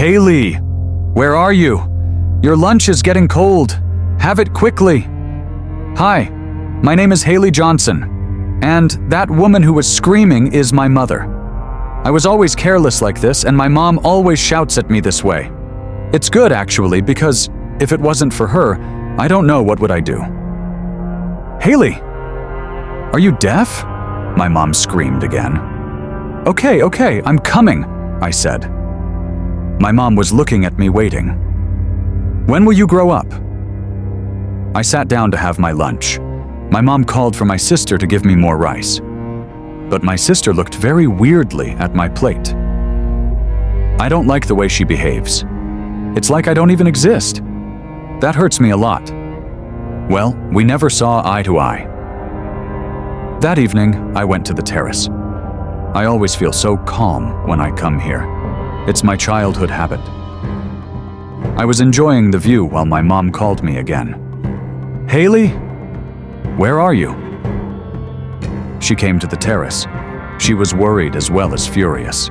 Haley! Where are you? Your lunch is getting cold. Have it quickly. Hi, my name is Haley Johnson, and that woman who was screaming is my mother. I was always careless like this, and my mom always shouts at me this way. It's good, actually, because if it wasn't for her, I don't know what would I do. Haley! Are you deaf? My mom screamed again. Okay, I'm coming, I said. My mom was looking at me waiting. When will you grow up? I sat down to have my lunch. My mom called for my sister to give me more rice. But my sister looked very weirdly at my plate. I don't like the way she behaves. It's like I don't even exist. That hurts me a lot. Well, we never saw eye to eye. That evening, I went to the terrace. I always feel so calm when I come here. It's my childhood habit. I was enjoying the view while my mom called me again. Haley? Where are you? She came to the terrace. She was worried as well as furious.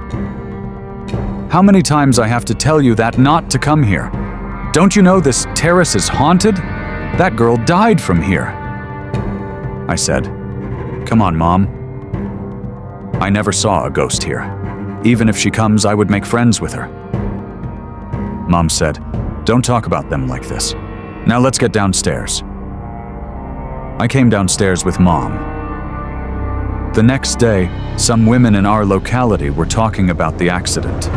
How many times I have to tell you that not to come here? Don't you know this terrace is haunted? That girl died from here. I said, Come on, Mom. I never saw a ghost here. Even if she comes, I would make friends with her. Mom said, Don't talk about them like this. Now let's get downstairs. I came downstairs with Mom. The next day, some women in our locality were talking about the accident.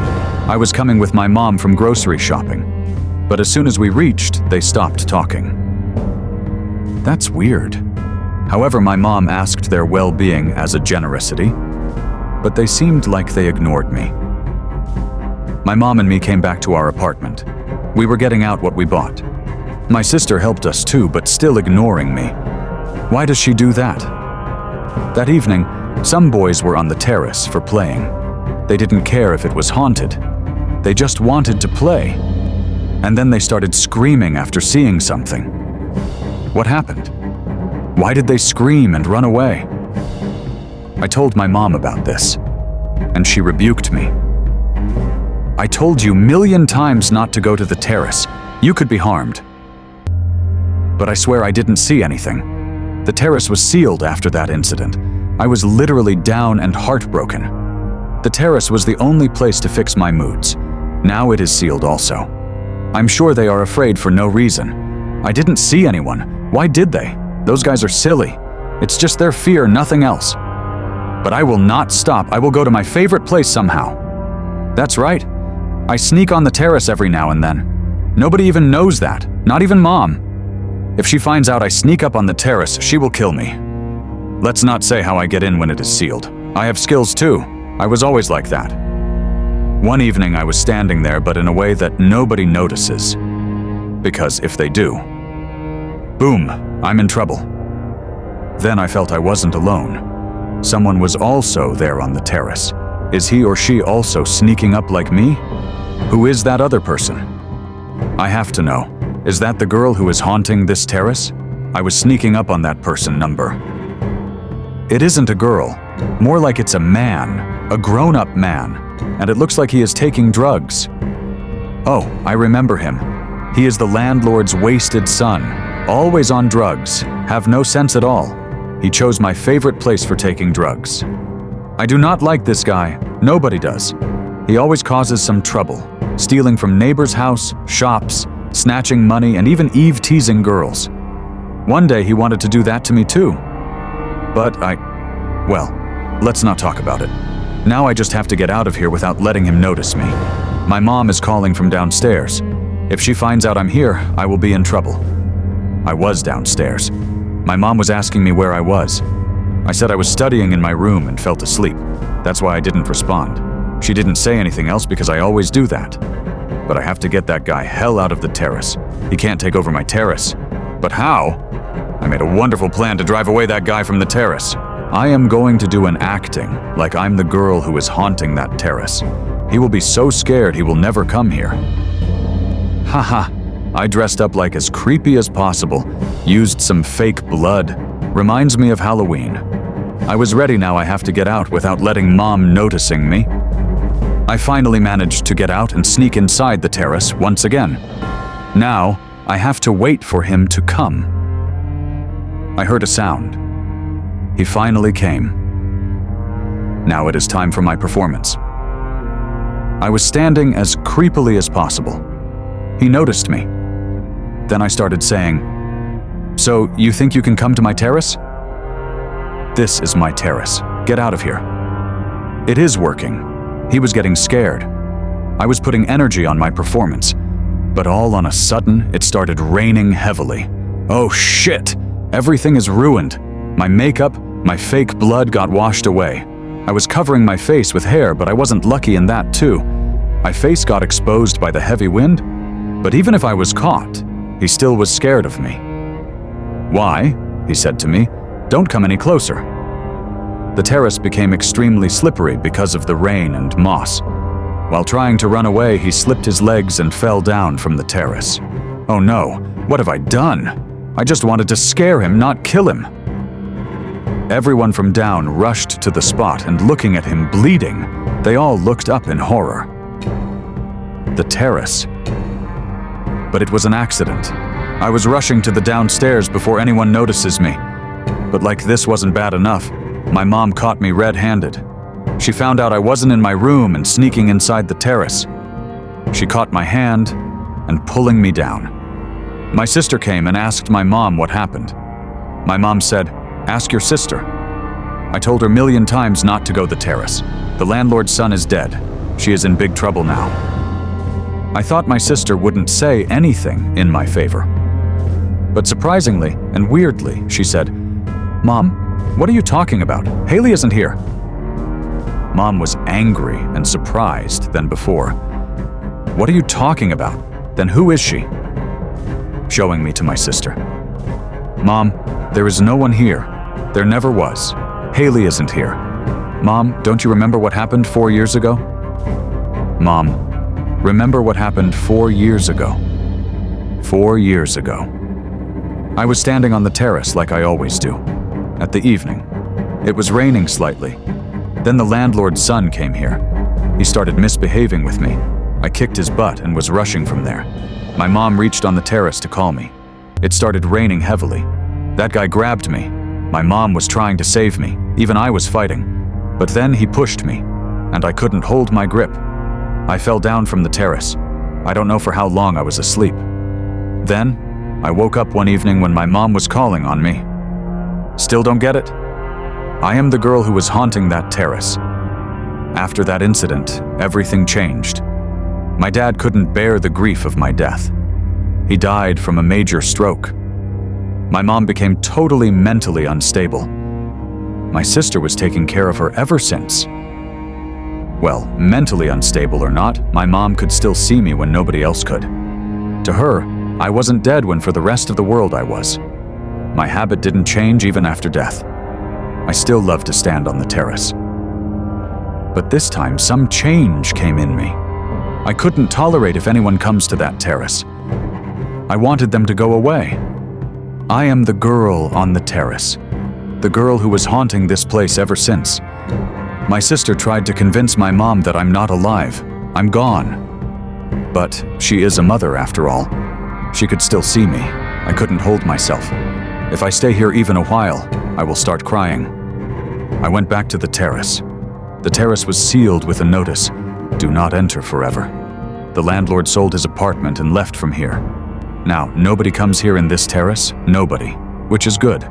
I was coming with my mom from grocery shopping, but as soon as we reached, they stopped talking. That's weird. However, my mom asked their well-being as a generosity, but they seemed like they ignored me. My mom and me came back to our apartment. We were getting out what we bought. My sister helped us too, but still ignoring me. Why does she do that? That evening, some boys were on the terrace for playing. They didn't care if it was haunted. They just wanted to play. And then they started screaming after seeing something. What happened? Why did they scream and run away? I told my mom about this, and she rebuked me. I told you 1,000,000 times not to go to the terrace. You could be harmed. But I swear I didn't see anything. The terrace was sealed after that incident. I was literally down and heartbroken. The terrace was the only place to fix my moods. Now it is sealed also. I'm sure they are afraid for no reason. I didn't see anyone. Why did they? Those guys are silly. It's just their fear, nothing else. But I will not stop. I will go to my favorite place somehow. That's right. I sneak on the terrace every now and then. Nobody even knows that, not even Mom. If she finds out I sneak up on the terrace, she will kill me. Let's not say how I get in when it is sealed. I have skills too. I was always like that. One evening I was standing there, but in a way that nobody notices. Because if they do, boom, I'm in trouble. Then I felt I wasn't alone. Someone was also there on the terrace. Is he or she also sneaking up like me? Who is that other person? I have to know. Is that the girl who is haunting this terrace? I was sneaking up on that person number. It isn't a girl. More like it's a man, a grown-up man, and it looks like he is taking drugs. Oh, I remember him. He is the landlord's wasted son, always on drugs, have no sense at all. He chose my favorite place for taking drugs. I do not like this guy. Nobody does. He always causes some trouble, stealing from neighbors' house, shops, snatching money, and even eve-teasing girls. One day he wanted to do that to me too. But well, let's not talk about it. Now I just have to get out of here without letting him notice me. My mom is calling from downstairs. If she finds out I'm here, I will be in trouble. I was downstairs. My mom was asking me where I was. I said I was studying in my room and fell asleep. That's why I didn't respond. She didn't say anything else because I always do that. But I have to get that guy hell out of the terrace. He can't take over my terrace. But how? I made a wonderful plan to drive away that guy from the terrace. I am going to do an acting like I'm the girl who is haunting that terrace. He will be so scared he will never come here. Haha, I dressed up like as creepy as possible, used some fake blood. Reminds me of Halloween. I was ready now. I have to get out without letting Mom noticing me. I finally managed to get out and sneak inside the terrace once again. Now, I have to wait for him to come. I heard a sound. He finally came. Now it is time for my performance. I was standing as creepily as possible. He noticed me. Then I started saying, "So, you think you can come to my terrace?" "This is my terrace. Get out of here." It is working. He was getting scared. I was putting energy on my performance, but all on a sudden, it started raining heavily. Oh shit! Everything is ruined. My makeup, my fake blood got washed away. I was covering my face with hair, but I wasn't lucky in that too. My face got exposed by the heavy wind, but even if I was caught, he still was scared of me. "Why?" he said to me. "Don't come any closer." The terrace became extremely slippery because of the rain and moss. While trying to run away, he slipped his legs and fell down from the terrace. Oh no, what have I done? I just wanted to scare him, not kill him. Everyone from down rushed to the spot, and looking at him bleeding, they all looked up in horror. The terrace. But it was an accident. I was rushing to the downstairs before anyone notices me. But like this wasn't bad enough, my mom caught me red-handed. She found out I wasn't in my room and sneaking inside the terrace. She caught my hand and pulling me down. My sister came and asked my mom what happened. My mom said, "Ask your sister." I told her 1,000,000 times not to go the terrace. The landlord's son is dead. She is in big trouble now. I thought my sister wouldn't say anything in my favor. But surprisingly and weirdly, she said, "Mom, what are you talking about? Haley isn't here." Mom was angry and surprised than before. "What are you talking about? Then who is she?" Showing me to my sister. "Mom, there is no one here. There never was. Haley isn't here. Mom, don't you remember what happened 4 years ago?" "Mom, remember what happened 4 years ago." 4 years ago. I was standing on the terrace like I always do. At the evening. It was raining slightly. Then the landlord's son came here. He started misbehaving with me. I kicked his butt and was rushing from there. My mom reached on the terrace to call me. It started raining heavily. That guy grabbed me. My mom was trying to save me. Even I was fighting. But then he pushed me, and I couldn't hold my grip. I fell down from the terrace. I don't know for how long I was asleep. Then, I woke up one evening when my mom was calling on me. Still don't get it? I am the girl who was haunting that terrace. After that incident, everything changed. My dad couldn't bear the grief of my death. He died from a major stroke. My mom became totally mentally unstable. My sister was taking care of her ever since. Well, mentally unstable or not, my mom could still see me when nobody else could. To her, I wasn't dead when for the rest of the world I was. My habit didn't change even after death. I still love to stand on the terrace. But this time, some change came in me. I couldn't tolerate if anyone comes to that terrace. I wanted them to go away. I am the girl on the terrace. The girl who was haunting this place ever since. My sister tried to convince my mom that I'm not alive. I'm gone. But she is a mother after all. She could still see me. I couldn't hold myself. If I stay here even a while, I will start crying. I went back to the terrace. The terrace was sealed with a notice, "Do not enter forever." The landlord sold his apartment and left from here. Now, nobody comes here in this terrace, nobody, which is good.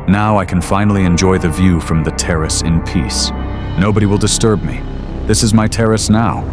Now I can finally enjoy the view from the terrace in peace. Nobody will disturb me. This is my terrace now.